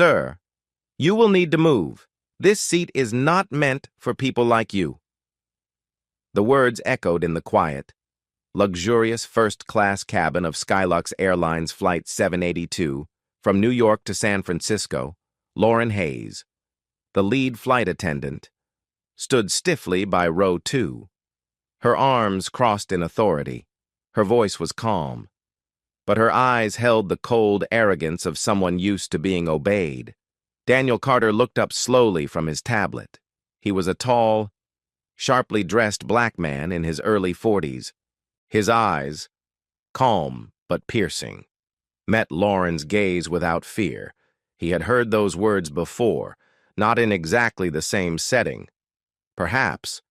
Sir, you will need to move. This seat is not meant for people like you. The words echoed in the quiet, luxurious first-class cabin of Skylux Airlines Flight 782 from New York to San Francisco. Lauren Hayes, the lead flight attendant, stood stiffly by row 2. Her arms crossed in authority. Her voice was calm, but her eyes held the cold arrogance of someone used to being obeyed. Daniel Carter looked up slowly from his tablet. He was a tall, sharply dressed black man in his early 40s. His eyes, calm but piercing, met Lauren's gaze without fear. He had heard those words before, not in exactly the same setting, perhaps,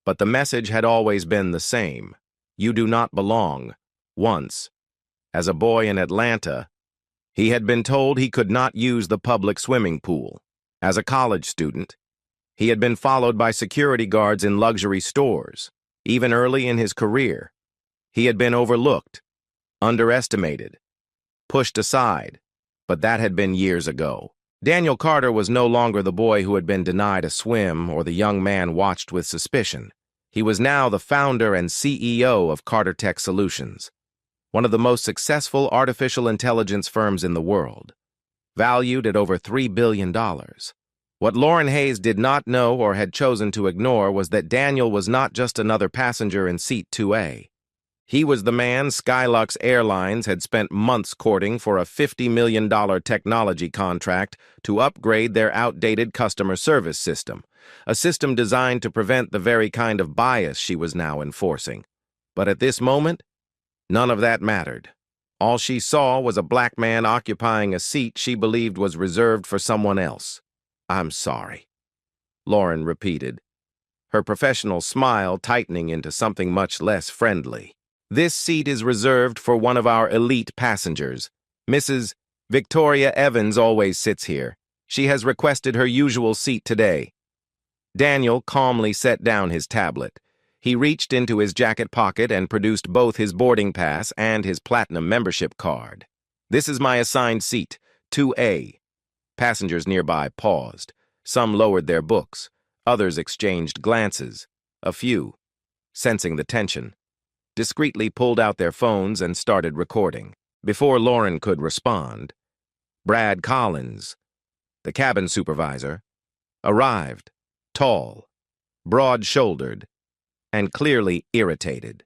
but the message had always been the same. You do not belong. Once, as a boy in Atlanta, he had been told he could not use the public swimming pool. As a college student, he had been followed by security guards in luxury stores. Even early in his career, he had been overlooked, underestimated, pushed aside, but that had been years ago. Daniel Carter was no longer the boy who had been denied a swim or the young man watched with suspicion. He was now the founder and CEO of Carter Tech Solutions, one of the most successful artificial intelligence firms in the world, valued at over $3 billion. What Lauren Hayes did not know or had chosen to ignore was that Daniel was not just another passenger in seat 2A. He was the man Skylux Airlines had spent months courting for a $50 million technology contract to upgrade their outdated customer service system, a system designed to prevent the very kind of bias she was now enforcing. But at this moment, none of that mattered. All she saw was a black man occupying a seat she believed was reserved for someone else. "I'm sorry," Lauren repeated, her professional smile tightening into something much less friendly. "This seat is reserved for one of our elite passengers. Mrs. Victoria Evans always sits here. She has requested her usual seat today." Daniel calmly set down his tablet. He reached into his jacket pocket and produced both his boarding pass and his platinum membership card. "This is my assigned seat, 2A. Passengers nearby paused. Some lowered their books. Others exchanged glances. A few, sensing the tension, discreetly pulled out their phones and started recording. Before Lauren could respond, Brad Collins, the cabin supervisor, arrived, tall, broad-shouldered, and clearly irritated.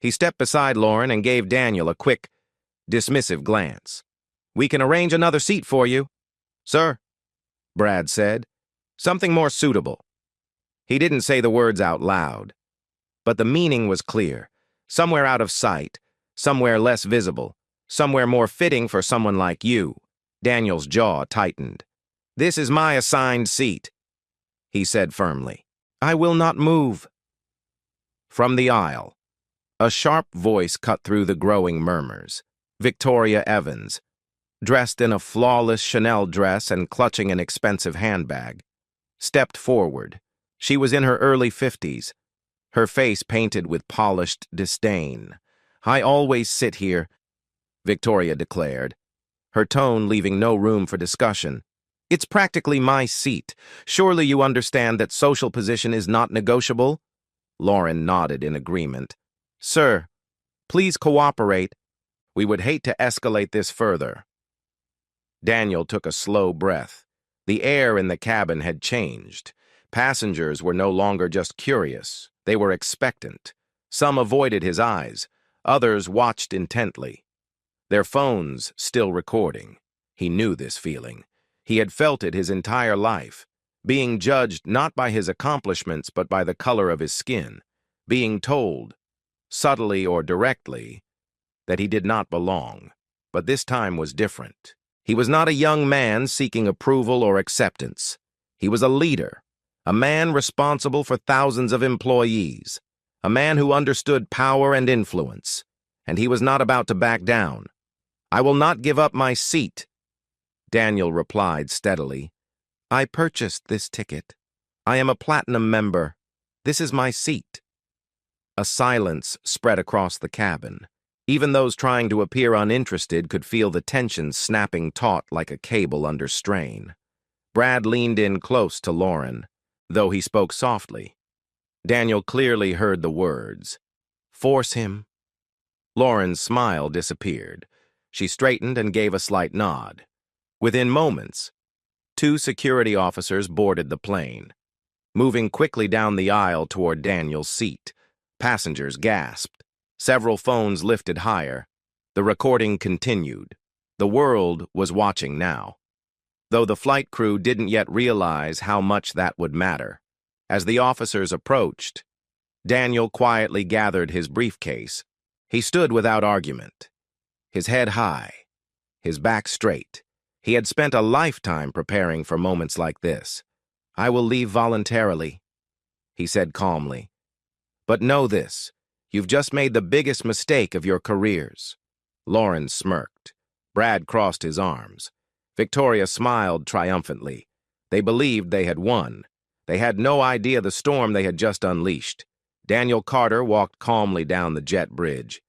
He stepped beside Lauren and gave Daniel a quick, dismissive glance. "We can arrange another seat for you." "Sir," Brad said, "something more suitable." He didn't say the words out loud, but the meaning was clear. Somewhere out of sight, somewhere less visible, somewhere more fitting for someone like you. Daniel's jaw tightened. "This is my assigned seat," he said firmly. "I will not move." From the aisle, a sharp voice cut through the growing murmurs. Victoria Evans, dressed in a flawless Chanel dress and clutching an expensive handbag, stepped forward. She was in her early 50s, her face painted with polished disdain. "I always sit here," Victoria declared, her tone leaving no room for discussion. "It's practically my seat. Surely you understand that social position is not negotiable?" Lauren nodded in agreement. "Sir, please cooperate. We would hate to escalate this further." Daniel took a slow breath. The air in the cabin had changed. Passengers were no longer just curious. They were expectant. Some avoided his eyes. Others watched intently, their phones still recording. He knew this feeling. He had felt it his entire life, being judged not by his accomplishments but by the color of his skin, being told, subtly or directly, that he did not belong. But this time was different. He was not a young man seeking approval or acceptance. He was a leader, a man responsible for thousands of employees, a man who understood power and influence, and he was not about to back down. "I will not give up my seat," Daniel replied steadily. "I purchased this ticket. I am a platinum member. This is my seat." A silence spread across the cabin. Even those trying to appear uninterested could feel the tension snapping taut like a cable under strain. Brad leaned in close to Lauren, though he spoke softly. Daniel clearly heard the words. Force him. Lauren's smile disappeared. She straightened and gave a slight nod. Within moments, 2 security officers boarded the plane, moving quickly down the aisle toward Daniel's seat. Passengers gasped. Several phones lifted higher. The recording continued. The world was watching now, though the flight crew didn't yet realize how much that would matter. As the officers approached, Daniel quietly gathered his briefcase. He stood without argument, his head high, his back straight. He had spent a lifetime preparing for moments like this. I will leave voluntarily, he said calmly. But know this, you've just made the biggest mistake of your careers. Lauren smirked. Brad crossed his arms. Victoria smiled triumphantly. They believed they had won. They had no idea the storm they had just unleashed. Daniel Carter walked calmly down the jet bridge,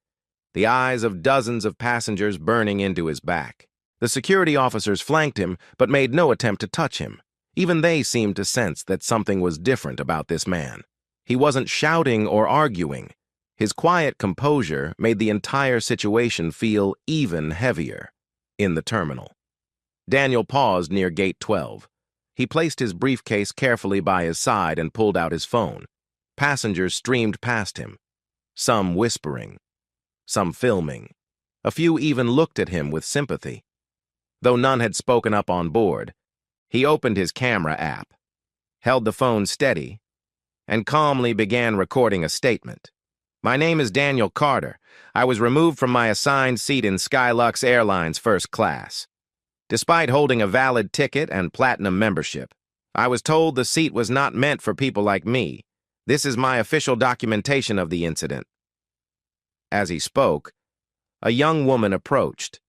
the eyes of dozens of passengers burning into his back. The security officers flanked him, but made no attempt to touch him. Even they seemed to sense that something was different about this man. He wasn't shouting or arguing. His quiet composure made the entire situation feel even heavier. In the terminal, Daniel paused near Gate 12. He placed his briefcase carefully by his side and pulled out his phone. Passengers streamed past him, some whispering, some filming. A few even looked at him with sympathy. Though none had spoken up on board, he opened his camera app, held the phone steady, and calmly began recording a statement. My name is Daniel Carter. I was removed from my assigned seat in Skylux Airlines first class. Despite holding a valid ticket and platinum membership, I was told the seat was not meant for people like me. This is my official documentation of the incident. As he spoke, a young woman approached,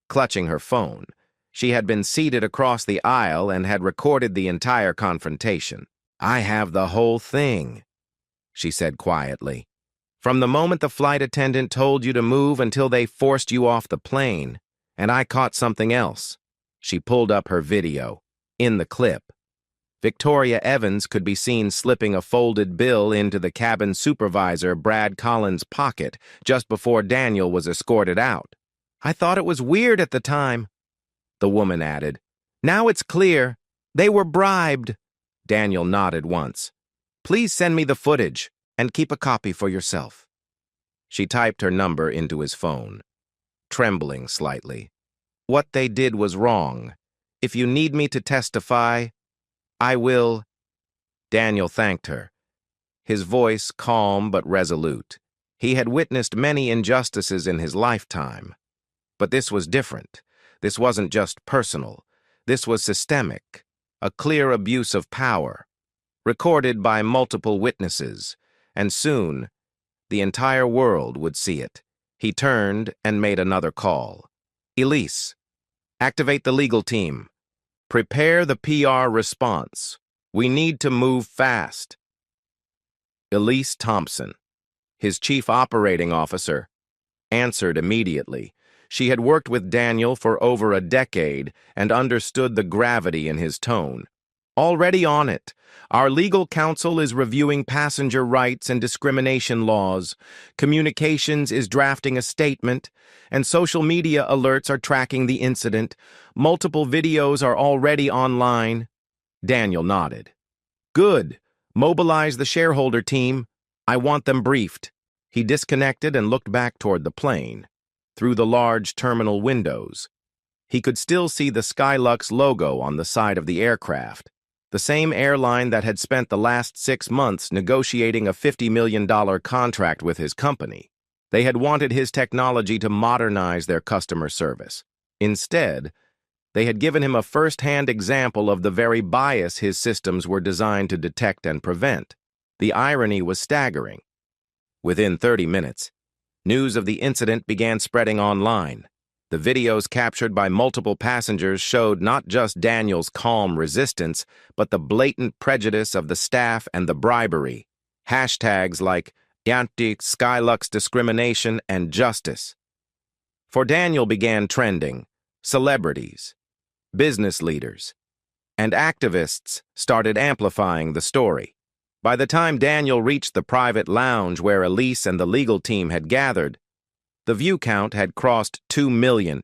clutching her phone. She had been seated across the aisle and had recorded the entire confrontation. I have the whole thing, she said quietly. From the moment the flight attendant told you to move until they forced you off the plane, and I caught something else. She pulled up her video. In the clip, Victoria Evans could be seen slipping a folded bill into the cabin supervisor Brad Collins' pocket just before Daniel was escorted out. I thought it was weird at the time, the woman added. Now it's clear. They were bribed. Daniel nodded once. Please send me the footage and keep a copy for yourself. She typed her number into his phone, trembling slightly. What they did was wrong. If you need me to testify, I will. Daniel thanked her, his voice calm but resolute. He had witnessed many injustices in his lifetime. But this was different. This wasn't just personal. This was systemic, a clear abuse of power, recorded by multiple witnesses, and soon the entire world would see it. He turned and made another call. Elise, activate the legal team. Prepare the PR response. We need to move fast. Elise Thompson, his chief operating officer, answered immediately. She had worked with Daniel for over a decade and understood the gravity in his tone. Already on it. Our legal counsel is reviewing passenger rights and discrimination laws. Communications is drafting a statement, and social media alerts are tracking the incident. Multiple videos are already online. Daniel nodded. Good. Mobilize the shareholder team. I want them briefed. He disconnected and looked back toward the plane. Through the large terminal windows, he could still see the Skylux logo on the side of the aircraft, the same airline that had spent the last 6 months negotiating a $50 million contract with his company. They had wanted his technology to modernize their customer service. Instead, they had given him a first-hand example of the very bias his systems were designed to detect and prevent. The irony was staggering. Within 30 minutes, news of the incident began spreading online. The videos captured by multiple passengers showed not just Daniel's calm resistance, but the blatant prejudice of the staff and the bribery. Hashtags like anti-Skylux discrimination and justice For Daniel began trending. Celebrities, business leaders, and activists started amplifying the story. By the time Daniel reached the private lounge where Elise and the legal team had gathered, the view count had crossed 2 million,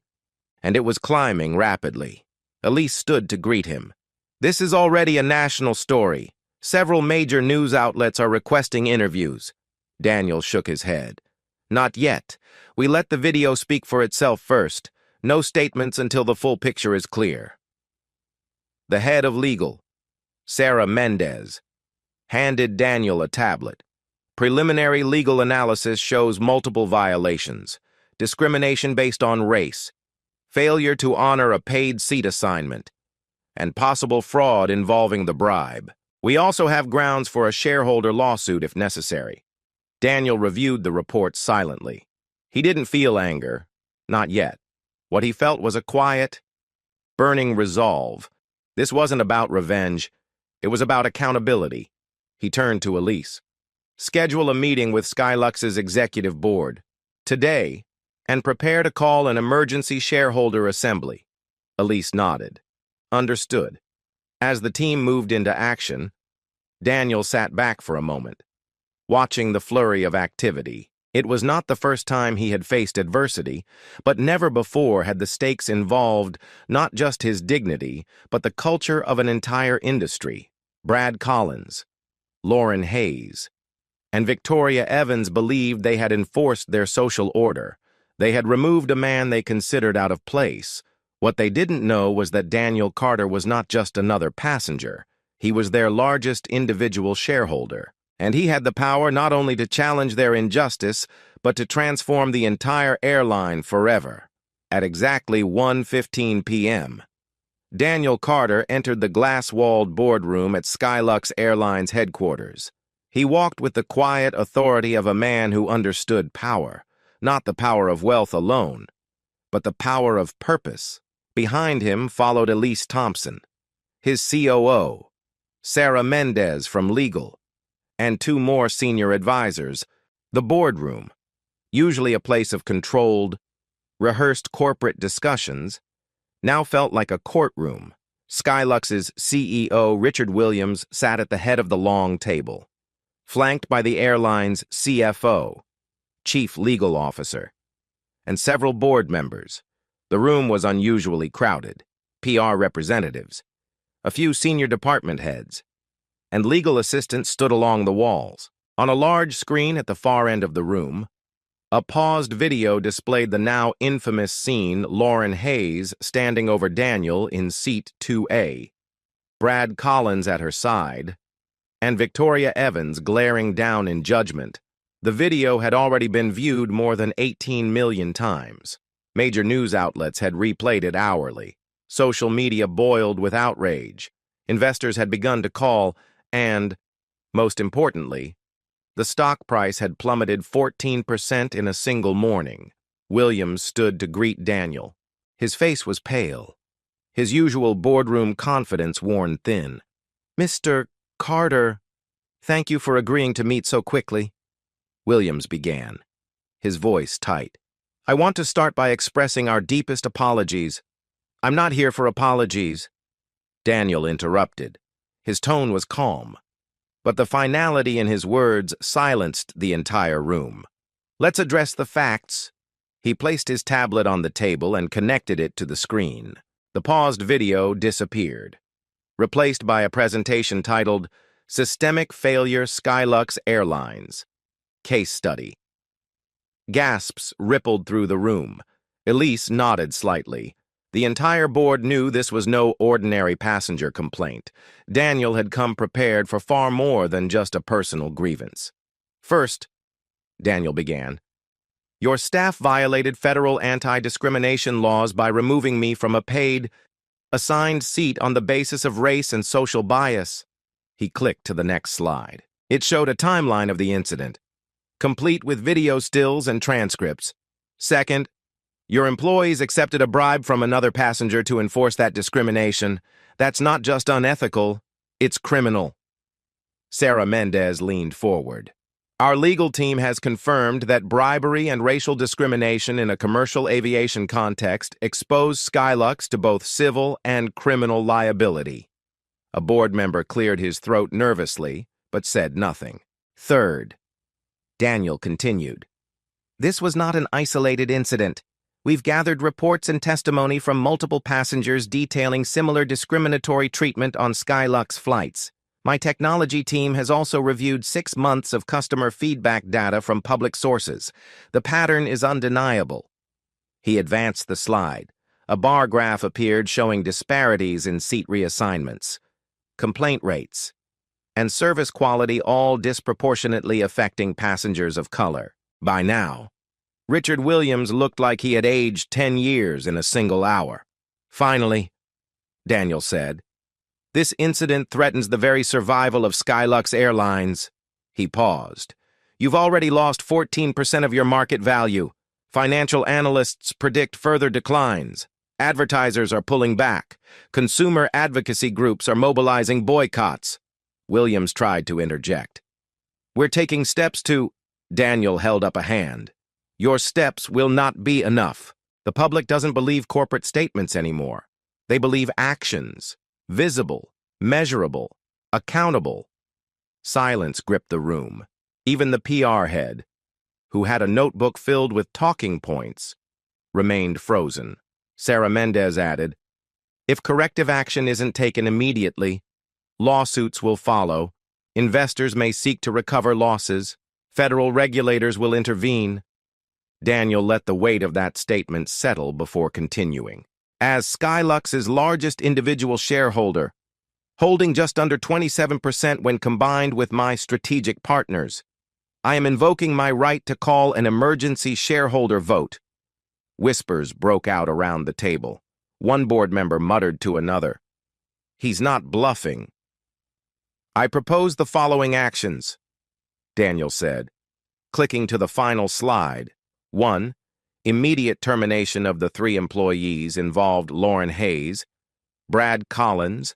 and it was climbing rapidly. Elise stood to greet him. "This is already a national story. Several major news outlets are requesting interviews." Daniel shook his head. "Not yet. We let the video speak for itself first. No statements until the full picture is clear." The head of legal, Sarah Mendez, handed Daniel a tablet. Preliminary legal analysis shows multiple violations: discrimination based on race, failure to honor a paid seat assignment, and possible fraud involving the bribe. We also have grounds for a shareholder lawsuit if necessary. Daniel reviewed the report silently. He didn't feel anger, not yet. What he felt was a quiet, burning resolve. This wasn't about revenge. It was about accountability. He turned to Elise. "Schedule a meeting with Skylux's executive board today and prepare to call an emergency shareholder assembly." Elise nodded. Understood. As the team moved into action, Daniel sat back for a moment, watching the flurry of activity. It was not the first time he had faced adversity, but never before had the stakes involved not just his dignity, but the culture of an entire industry. Brad Collins, Lauren Hayes, and Victoria Evans believed they had enforced their social order. They had removed a man they considered out of place. What they didn't know was that Daniel Carter was not just another passenger. He was their largest individual shareholder, and he had the power not only to challenge their injustice, but to transform the entire airline forever. At exactly 1:15 p.m., Daniel Carter entered the glass-walled boardroom at Skylux Airlines headquarters. He walked with the quiet authority of a man who understood power, not the power of wealth alone, but the power of purpose. Behind him followed Elise Thompson, his COO, Sarah Mendez from legal, and two more senior advisors. The boardroom, usually a place of controlled, rehearsed corporate discussions, now felt like a courtroom. Skylux's CEO, Richard Williams, sat at the head of the long table, flanked by the airline's CFO, Chief Legal Officer, and several board members. The room was unusually crowded. PR representatives, a few senior department heads, and legal assistants stood along the walls. On a large screen at the far end of the room, a paused video displayed the now infamous scene: Lauren Hayes standing over Daniel in seat 2A, Brad Collins at her side, and Victoria Evans glaring down in judgment. The video had already been viewed more than 18 million times. Major news outlets had replayed it hourly. Social media boiled with outrage. Investors had begun to call, and, most importantly, the stock price had plummeted 14% in a single morning. Williams stood to greet Daniel. His face was pale, his usual boardroom confidence worn thin. "Mr. Carter, thank you for agreeing to meet so quickly," Williams began, his voice tight. "I want to start by expressing our deepest apologies." "I'm not here for apologies," Daniel interrupted. His tone was calm, but the finality in his words silenced the entire room. "Let's address the facts." He placed his tablet on the table and connected it to the screen. The paused video disappeared, replaced by a presentation titled "Systemic Failure Skylux Airlines Case Study." Gasps rippled through the room. Elise nodded slightly. The entire board knew this was no ordinary passenger complaint. Daniel had come prepared for far more than just a personal grievance. "First," Daniel began, "your staff violated federal anti-discrimination laws by removing me from a paid, assigned seat on the basis of race and social bias." He clicked to the next slide. It showed a timeline of the incident, complete with video stills and transcripts. "Second, your employees accepted a bribe from another passenger to enforce that discrimination. That's not just unethical, it's criminal." Sarah Mendez leaned forward. Our legal team has confirmed that bribery and racial discrimination in a commercial aviation context expose Skylux to both civil and criminal liability. A board member cleared his throat nervously, but said nothing. Third, Daniel continued. This was not an isolated incident. We've gathered reports and testimony from multiple passengers detailing similar discriminatory treatment on Skylux flights. My technology team has also reviewed 6 months of customer feedback data from public sources. The pattern is undeniable. He advanced the slide. A bar graph appeared showing disparities in seat reassignments, complaint rates, and service quality, all disproportionately affecting passengers of color. By now, Richard Williams looked like he had aged 10 years in a single hour. Finally, Daniel said, this incident threatens the very survival of Skylux Airlines. He paused. You've already lost 14% of your market value. Financial analysts predict further declines. Advertisers are pulling back. Consumer advocacy groups are mobilizing boycotts. Williams tried to interject. We're taking steps to... Daniel held up a hand. Your steps will not be enough. The public doesn't believe corporate statements anymore. They believe actions. Visible, measurable, accountable. Silence gripped the room. Even the PR head, who had a notebook filled with talking points, remained frozen. Sarah Mendez added, if corrective action isn't taken immediately, lawsuits will follow. Investors may seek to recover losses. Federal regulators will intervene. Daniel let the weight of that statement settle before continuing. As Skylux's largest individual shareholder, holding just under 27% when combined with my strategic partners, I am invoking my right to call an emergency shareholder vote. Whispers broke out around the table. One board member muttered to another, he's not bluffing. I propose the following actions, Daniel said, clicking to the final slide. 1. Immediate termination of the 3 employees involved: Lauren Hayes, Brad Collins,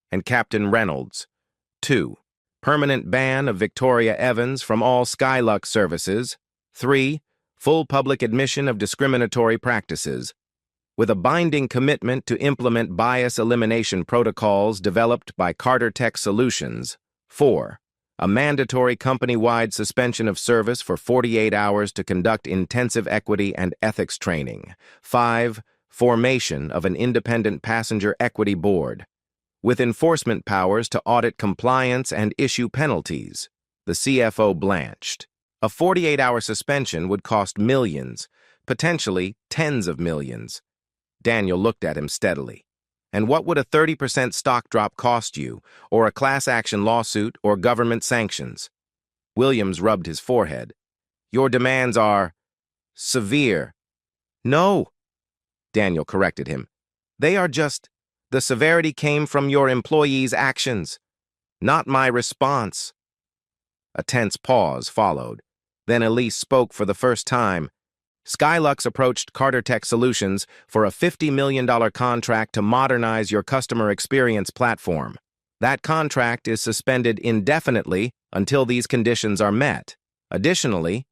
and Captain Reynolds. 2. Permanent ban of Victoria Evans from all Skylux services. 3. Full public admission of discriminatory practices, with a binding commitment to implement bias elimination protocols developed by Carter Tech Solutions. 4. A mandatory company-wide suspension of service for 48 hours to conduct intensive equity and ethics training. 5. Formation of an independent passenger equity board, with enforcement powers to audit compliance and issue penalties. The CFO blanched. A 48-hour suspension would cost millions, potentially tens of millions. Daniel looked at him steadily. And what would a 30% stock drop cost you, or a class action lawsuit, or government sanctions? Williams rubbed his forehead. Your demands are severe. No, Daniel corrected him. They are just, the severity came from your employees' actions, not my response. A tense pause followed. Then Elise spoke for the first time. Skylux approached Carter Tech Solutions for a $50 million contract to modernize your customer experience platform. That contract is suspended indefinitely until these conditions are met. Additionally,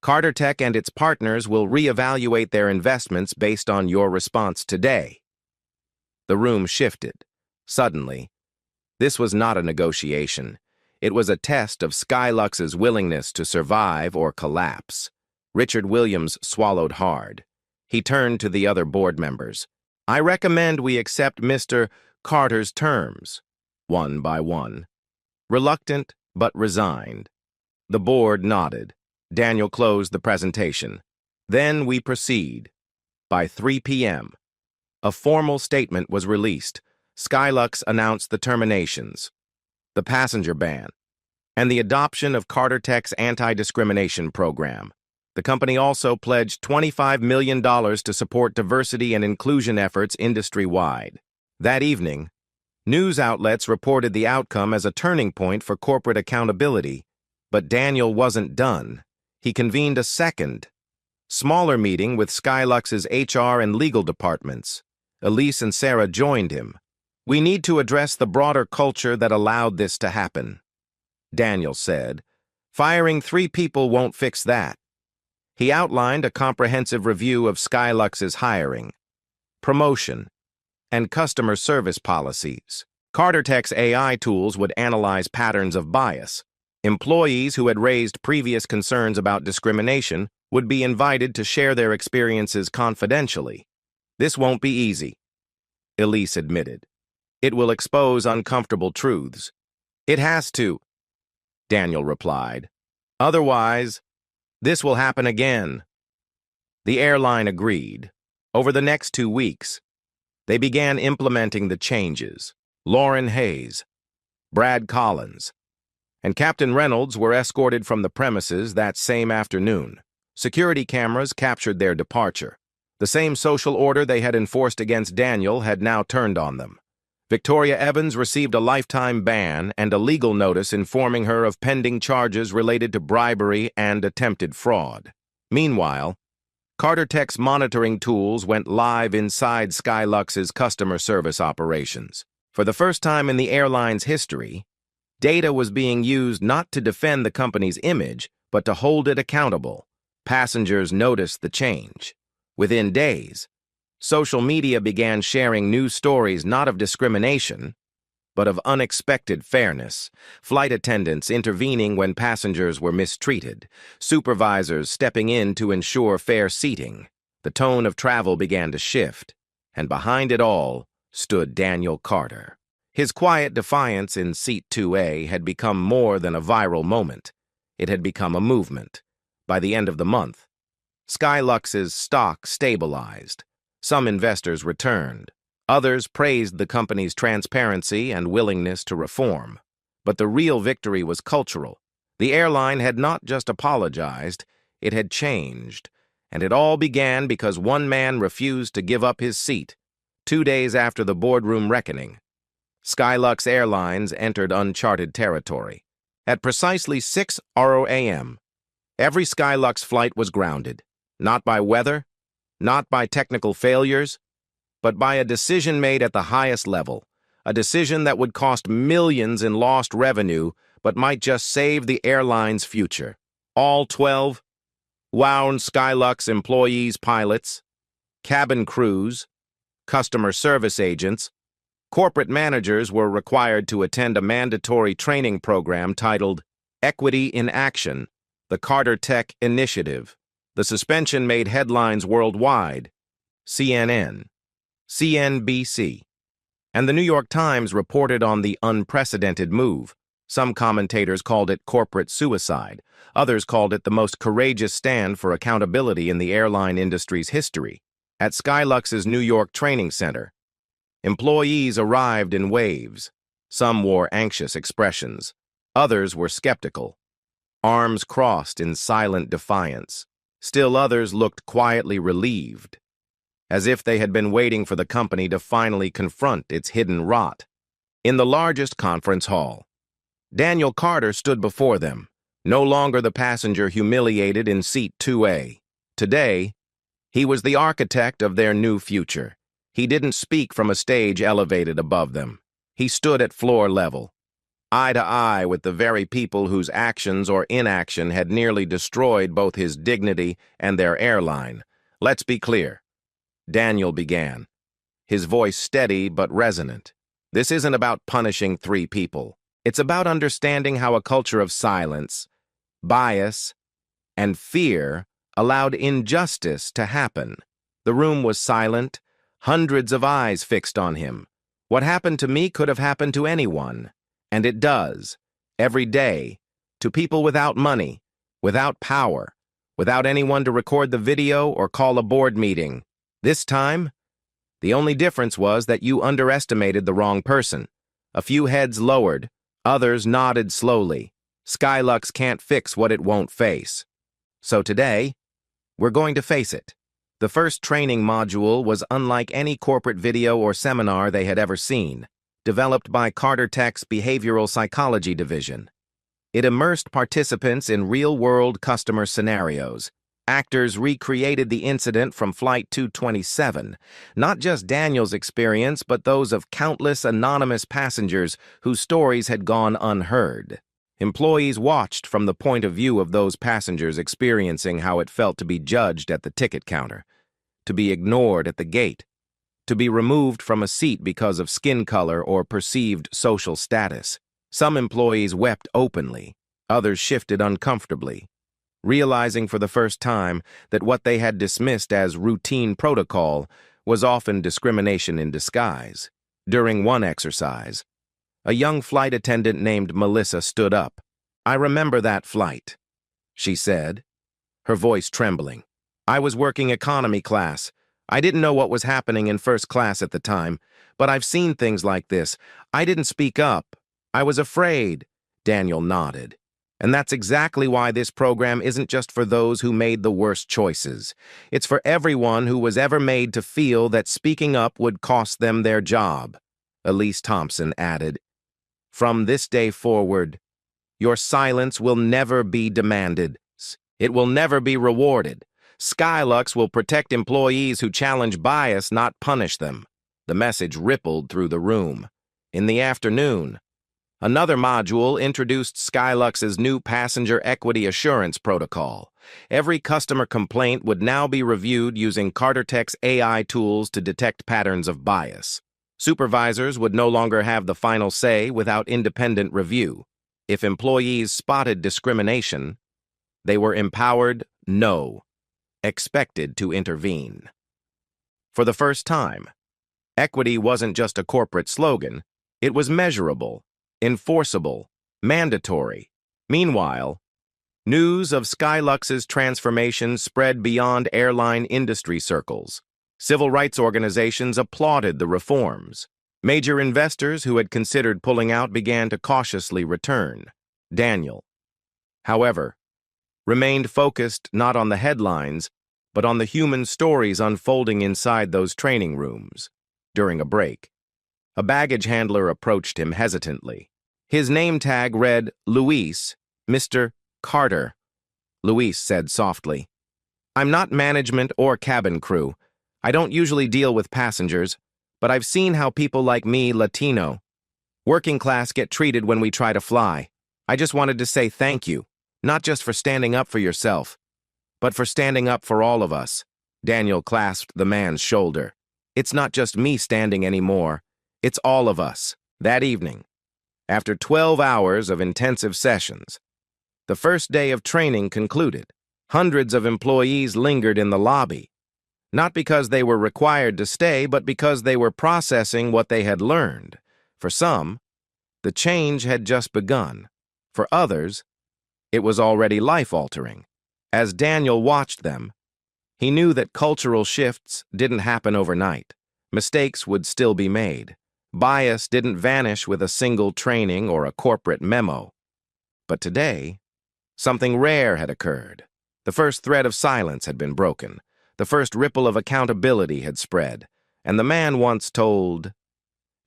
Carter Tech and its partners will reevaluate their investments based on your response today. The room shifted. Suddenly, this was not a negotiation. It was a test of Skylux's willingness to survive or collapse. Richard Williams swallowed hard. He turned to the other board members. I recommend we accept Mr. Carter's terms, one by one. Reluctant but resigned. The board nodded. Daniel closed the presentation. Then we proceed. By 3 p.m., a formal statement was released. Skylux announced the terminations, the passenger ban, and the adoption of Carter Tech's anti-discrimination program. The company also pledged $25 million to support diversity and inclusion efforts industry-wide. That evening, news outlets reported the outcome as a turning point for corporate accountability. But Daniel wasn't done. He convened a second, smaller meeting with Skylux's HR and legal departments. Elise and Sarah joined him. We need to address the broader culture that allowed this to happen, Daniel said, Firing 3 people won't fix that. He outlined a comprehensive review of Skylux's hiring, promotion, and customer service policies. Carter-Tech's AI tools would analyze patterns of bias. Employees who had raised previous concerns about discrimination would be invited to share their experiences confidentially. This won't be easy, Elise admitted. It will expose uncomfortable truths. It has to, Daniel replied. Otherwise, this will happen again. The airline agreed. Over the next 2 weeks, they began implementing the changes. Lauren Hayes, Brad Collins, and Captain Reynolds were escorted from the premises that same afternoon. Security cameras captured their departure. The same social order they had enforced against Daniel had now turned on them. Victoria Evans received a lifetime ban and a legal notice informing her of pending charges related to bribery and attempted fraud. Meanwhile, Carter-Tech's monitoring tools went live inside Skylux's customer service operations. For the first time in the airline's history, data was being used not to defend the company's image, but to hold it accountable. Passengers noticed the change. Within days, social media began sharing news stories not of discrimination, but of unexpected fairness. Flight attendants intervening when passengers were mistreated, supervisors stepping in to ensure fair seating. The tone of travel began to shift, and behind it all stood Daniel Carter. His quiet defiance in Seat 2A had become more than a viral moment. It had become a movement. By the end of the month, Skylux's stock stabilized. Some investors returned. Others praised the company's transparency and willingness to reform. But the real victory was cultural. The airline had not just apologized, it had changed. And it all began because one man refused to give up his seat. 2 days after the boardroom reckoning, Skylux Airlines entered uncharted territory. At precisely 6:00 a.m., every Skylux flight was grounded, not by weather, not by technical failures, but by a decision made at the highest level, a decision that would cost millions in lost revenue but might just save the airline's future. All 12 wound Skylux employees, pilots, cabin crews, customer service agents, corporate managers were required to attend a mandatory training program titled Equity in Action, the Carter-Tech Initiative. The suspension made headlines worldwide. CNN, CNBC, and the New York Times reported on the unprecedented move. Some commentators called it corporate suicide. Others called it the most courageous stand for accountability in the airline industry's history. At Skylux's New York Training Center, employees arrived in waves. Some wore anxious expressions. Others were skeptical, arms crossed in silent defiance. Still others looked quietly relieved, as if they had been waiting for the company to finally confront its hidden rot. In the largest conference hall, Daniel Carter stood before them, no longer the passenger humiliated in Seat 2A. Today, he was the architect of their new future. He didn't speak from a stage elevated above them. He stood at floor level, eye to eye with the very people whose actions or inaction had nearly destroyed both his dignity and their airline. Let's be clear, Daniel began, his voice steady but resonant. This isn't about punishing 3 people. It's about understanding how a culture of silence, bias, and fear allowed injustice to happen. The room was silent, hundreds of eyes fixed on him. What happened to me could have happened to anyone, and it does, every day, to people without money, without power, without anyone to record the video or call a board meeting. This time, the only difference was that you underestimated the wrong person. A few heads lowered, others nodded slowly. Skylux can't fix what it won't face. So today, we're going to face it. The first training module was unlike any corporate video or seminar they had ever seen, developed by Carter-Tech's Behavioral Psychology Division. It immersed participants in real-world customer scenarios. Actors recreated the incident from Flight 227, not just Daniel's experience, but those of countless anonymous passengers whose stories had gone unheard. Employees watched from the point of view of those passengers experiencing how it felt to be judged at the ticket counter, to be ignored at the gate, to be removed from a seat because of skin color or perceived social status. Some employees wept openly, others shifted uncomfortably, realizing for the first time that what they had dismissed as routine protocol was often discrimination in disguise. During one exercise, a young flight attendant named Melissa stood up. "I remember that flight," she said, her voice trembling. "I was working economy class. I didn't know what was happening in first class at the time, but I've seen things like this. I didn't speak up. I was afraid." Daniel nodded. "And that's exactly why this program isn't just for those who made the worst choices. It's for everyone who was ever made to feel that speaking up would cost them their job." Elise Thompson added, "From this day forward, your silence will never be demanded. It will never be rewarded. Skylux will protect employees who challenge bias, not punish them." The message rippled through the room. In the afternoon, another module introduced Skylux's new passenger equity assurance protocol. Every customer complaint would now be reviewed using Cartertech's AI tools to detect patterns of bias. Supervisors would no longer have the final say without independent review. If employees spotted discrimination, they were empowered, no, expected to intervene. For the first time, equity wasn't just a corporate slogan, it was measurable, enforceable, mandatory. Meanwhile, news of Skylux's transformation spread beyond airline industry circles. Civil rights organizations applauded the reforms. Major investors who had considered pulling out began to cautiously return. Daniel, however, remained focused not on the headlines, but on the human stories unfolding inside those training rooms. During a break, a baggage handler approached him hesitantly. His name tag read, "Luis, Mr. Carter." Luis said softly, "I'm not management or cabin crew. I don't usually deal with passengers, but I've seen how people like me, Latino, working class, get treated when we try to fly. I just wanted to say thank you, not just for standing up for yourself, but for standing up for all of us." Daniel clasped the man's shoulder. "It's not just me standing anymore. It's all of us." That evening, after 12 hours of intensive sessions, the first day of training concluded. Hundreds of employees lingered in the lobby, not because they were required to stay, but because they were processing what they had learned. For some, the change had just begun. For others, it was already life-altering. As Daniel watched them, he knew that cultural shifts didn't happen overnight. Mistakes would still be made. Bias didn't vanish with a single training or a corporate memo. But today, something rare had occurred. The first thread of silence had been broken. The first ripple of accountability had spread, and the man once told,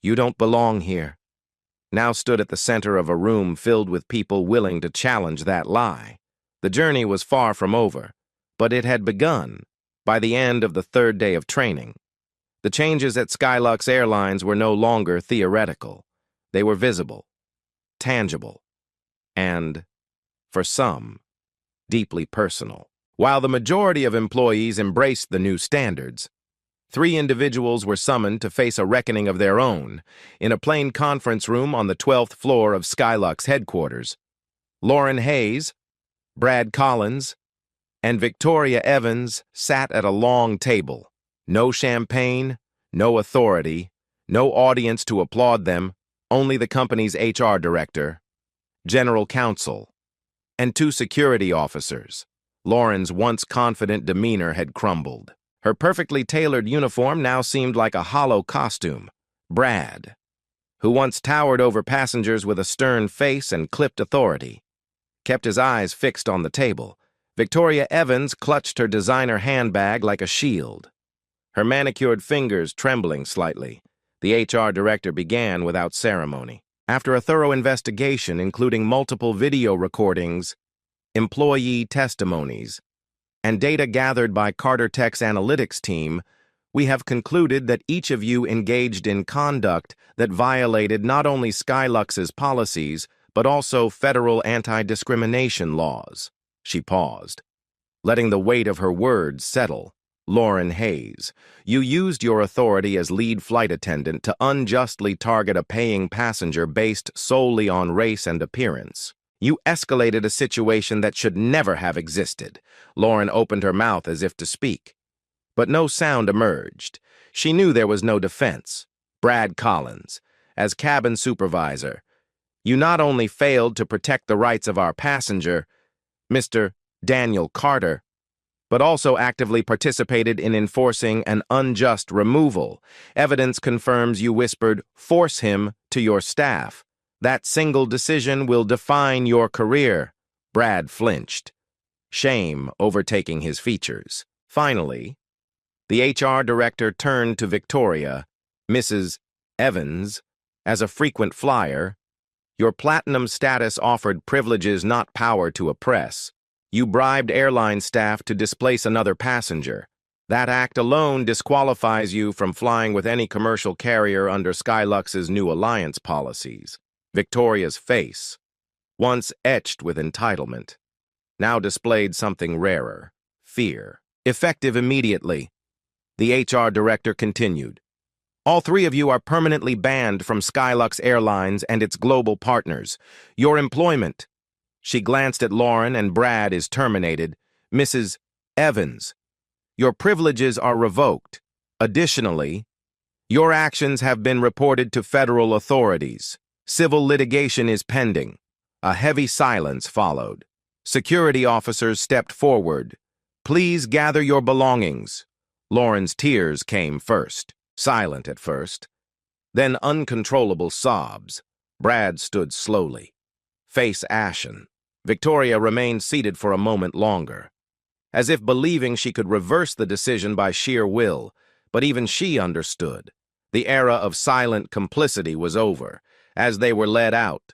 "You don't belong here," now stood at the center of a room filled with people willing to challenge that lie. The journey was far from over, but it had begun by the end of the third day of training. The changes at Skylux Airlines were no longer theoretical. They were visible, tangible, and, for some, deeply personal. While the majority of employees embraced the new standards, 3 individuals were summoned to face a reckoning of their own in a plain conference room on the 12th floor of Skylux headquarters. Lauren Hayes, Brad Collins, and Victoria Evans sat at a long table. No champagne, no authority, no audience to applaud them, only the company's HR director, general counsel, and 2 security officers. Lauren's once confident demeanor had crumbled. Her perfectly tailored uniform now seemed like a hollow costume. Brad, who once towered over passengers with a stern face and clipped authority, kept his eyes fixed on the table. Victoria Evans clutched her designer handbag like a shield, her manicured fingers trembling slightly. The HR director began without ceremony. After a thorough investigation, including multiple video recordings, employee testimonies, and data gathered by Cartertech's analytics team, we have concluded that each of you engaged in conduct that violated not only Skylux's policies, but also federal anti-discrimination laws. She paused, letting the weight of her words settle. Lauren Hayes, you used your authority as lead flight attendant to unjustly target a paying passenger based solely on race and appearance. You escalated a situation that should never have existed. Lauren opened her mouth as if to speak, but no sound emerged. She knew there was no defense. Brad Collins, as cabin supervisor, you not only failed to protect the rights of our passenger, Mr. Daniel Carter, but also actively participated in enforcing an unjust removal. Evidence confirms you whispered, "Force him," to your staff. That single decision will define your career. Brad flinched, shame overtaking his features. Finally, the HR director turned to Victoria, Mrs. Evans, as a frequent flyer. Your platinum status offered privileges, not power to oppress. You bribed airline staff to displace another passenger. That act alone disqualifies you from flying with any commercial carrier under Skylux's new alliance policies. Victoria's face, once etched with entitlement, now displayed something rarer, fear. Effective immediately, the HR director continued. All three of you are permanently banned from Skylux Airlines and its global partners. Your employment, she glanced at Lauren, and Brad, is terminated. Mrs. Evans, your privileges are revoked. Additionally, your actions have been reported to federal authorities. Civil litigation is pending. A heavy silence followed. Security officers stepped forward. Please gather your belongings. Lauren's tears came first, silent at first, then uncontrollable sobs. Brad stood slowly, face ashen. Victoria remained seated for a moment longer, as if believing she could reverse the decision by sheer will, but even she understood. The era of silent complicity was over. As they were led out,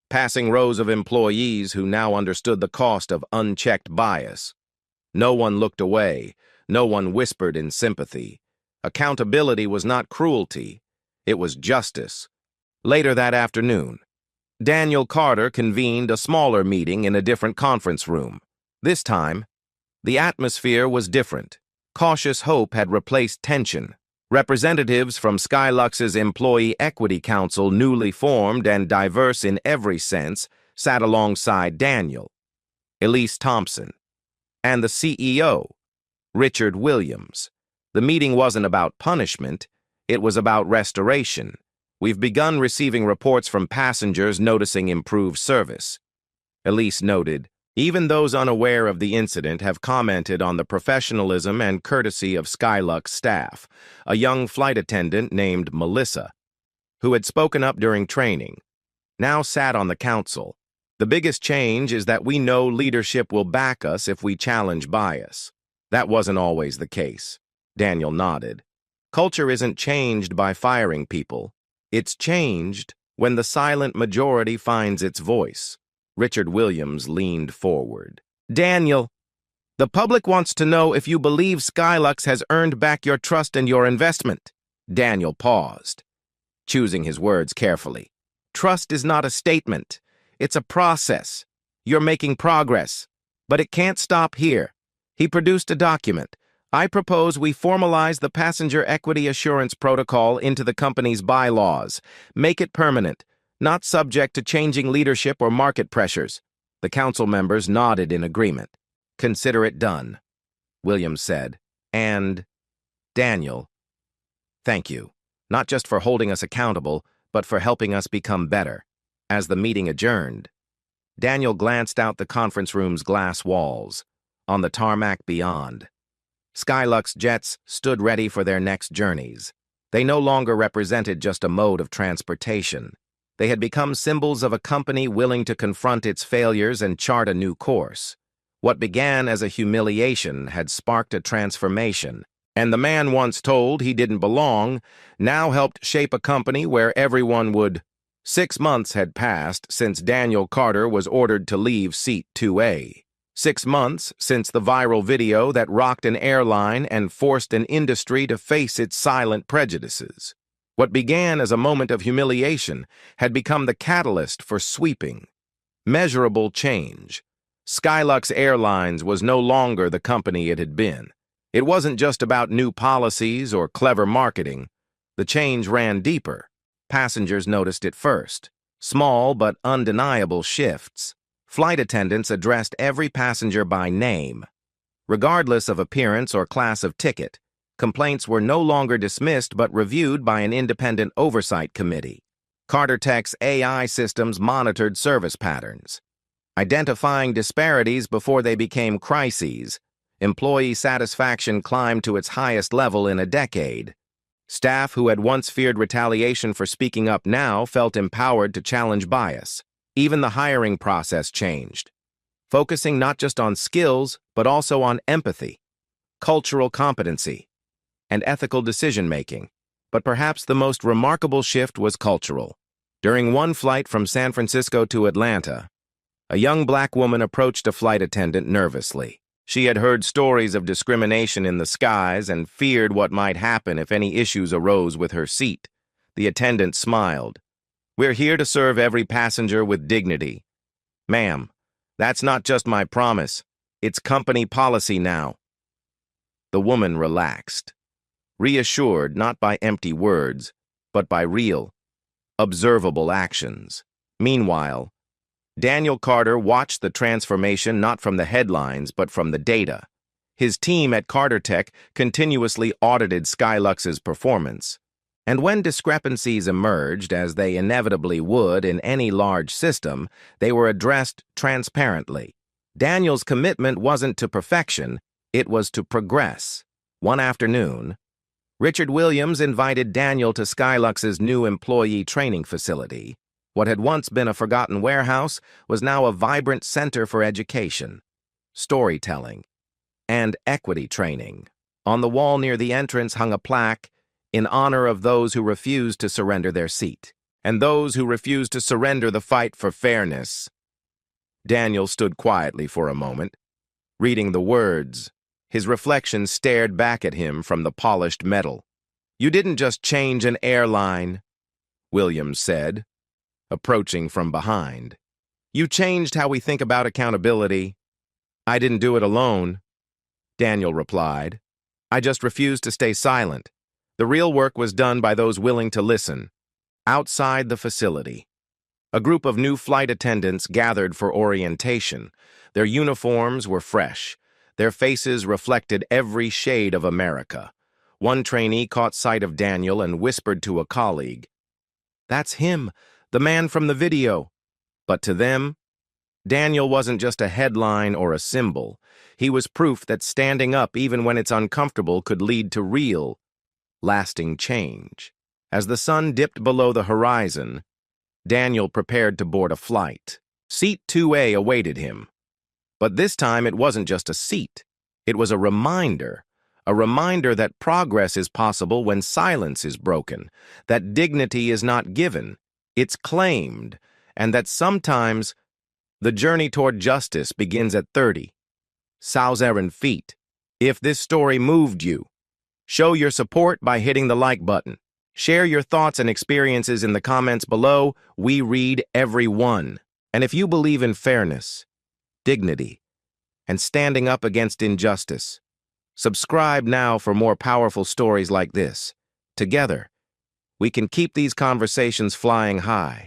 passing rows of employees who now understood the cost of unchecked bias. No one looked away, no one whispered in sympathy. Accountability was not cruelty, it was justice. Later that afternoon, Daniel Carter convened a smaller meeting in a different conference room. This time, the atmosphere was different. Cautious hope had replaced tension. Representatives from Skylux's Employee Equity Council, newly formed and diverse in every sense, sat alongside Daniel, Elise Thompson, and the CEO, Richard Williams. The meeting wasn't about punishment, it was about restoration. We've begun receiving reports from passengers noticing improved service. Elise noted, even those unaware of the incident have commented on the professionalism and courtesy of Skylux staff. A young flight attendant named Melissa, who had spoken up during training, now sat on the council. The biggest change is that we know leadership will back us if we challenge bias. That wasn't always the case. Daniel nodded. Culture isn't changed by firing people. It's changed when the silent majority finds its voice. Richard Williams leaned forward. Daniel, the public wants to know if you believe Skylux has earned back your trust and your investment. Daniel paused, choosing his words carefully. Trust is not a statement. It's a process. You're making progress, but it can't stop here. He produced a document. I propose we formalize the Passenger Equity Assurance Protocol into the company's bylaws. Make it permanent, not subject to changing leadership or market pressures. The council members nodded in agreement. Consider it done, Williams said. And, Daniel, thank you, not just for holding us accountable, but for helping us become better. As the meeting adjourned, Daniel glanced out the conference room's glass walls. On the tarmac beyond, Skylux jets stood ready for their next journeys. They no longer represented just a mode of transportation. They had become symbols of a company willing to confront its failures and chart a new course. What began as a humiliation had sparked a transformation, and the man once told he didn't belong now helped shape a company where everyone would. 6 months had passed since Daniel Carter was ordered to leave Seat 2A. 6 months since the viral video that rocked an airline and forced an industry to face its silent prejudices. What began as a moment of humiliation had become the catalyst for sweeping, measurable change. Skylux Airlines was no longer the company it had been. It wasn't just about new policies or clever marketing. The change ran deeper. Passengers noticed it first. Small but undeniable shifts. Flight attendants addressed every passenger by name. Regardless of appearance or class of ticket, complaints were no longer dismissed but reviewed by an independent oversight committee. Carter-Tech's AI systems monitored service patterns, identifying disparities before they became crises. Employee satisfaction climbed to its highest level in a decade. Staff who had once feared retaliation for speaking up now felt empowered to challenge bias. Even the hiring process changed, focusing not just on skills, but also on empathy, cultural competency, and ethical decision-making. But perhaps the most remarkable shift was cultural. During one flight from San Francisco to Atlanta, a young black woman approached a flight attendant nervously. She had heard stories of discrimination in the skies and feared what might happen if any issues arose with her seat. The attendant smiled. "We're here to serve every passenger with dignity. Ma'am, that's not just my promise. It's company policy now." The woman relaxed, reassured not by empty words, but by real, observable actions. Meanwhile, Daniel Carter watched the transformation not from the headlines but from the data. His team at Carter-Tech continuously audited Skylux's performance. And when discrepancies emerged, as they inevitably would in any large system, they were addressed transparently. Daniel's commitment wasn't to perfection, it was to progress. One afternoon, Richard Williams invited Daniel to Skylux's new employee training facility. What had once been a forgotten warehouse was now a vibrant center for education, storytelling, and equity training. On the wall near the entrance hung a plaque in honor of those who refused to surrender their seat, and those who refused to surrender the fight for fairness. Daniel stood quietly for a moment, reading the words. His reflection stared back at him from the polished metal. "You didn't just change an airline," Williams said, approaching from behind. "You changed how we think about accountability." "I didn't do it alone," Daniel replied. "I just refused to stay silent. The real work was done by those willing to listen." Outside the facility, a group of new flight attendants gathered for orientation. Their uniforms were fresh. Their faces reflected every shade of America. One trainee caught sight of Daniel and whispered to a colleague, "That's him, the man from the video." But to them, Daniel wasn't just a headline or a symbol. He was proof that standing up even when it's uncomfortable could lead to real, lasting change. As the sun dipped below the horizon, Daniel prepared to board a flight. Seat 2A awaited him. But this time it wasn't just a seat. It was a reminder that progress is possible when silence is broken, that dignity is not given, it's claimed, and that sometimes the journey toward justice begins at 30,000 feet. If this story moved you, show your support by hitting the like button. Share your thoughts and experiences in the comments below. We read every one. And if you believe in fairness, dignity, and standing up against injustice, subscribe now for more powerful stories like this. Together, we can keep these conversations flying high.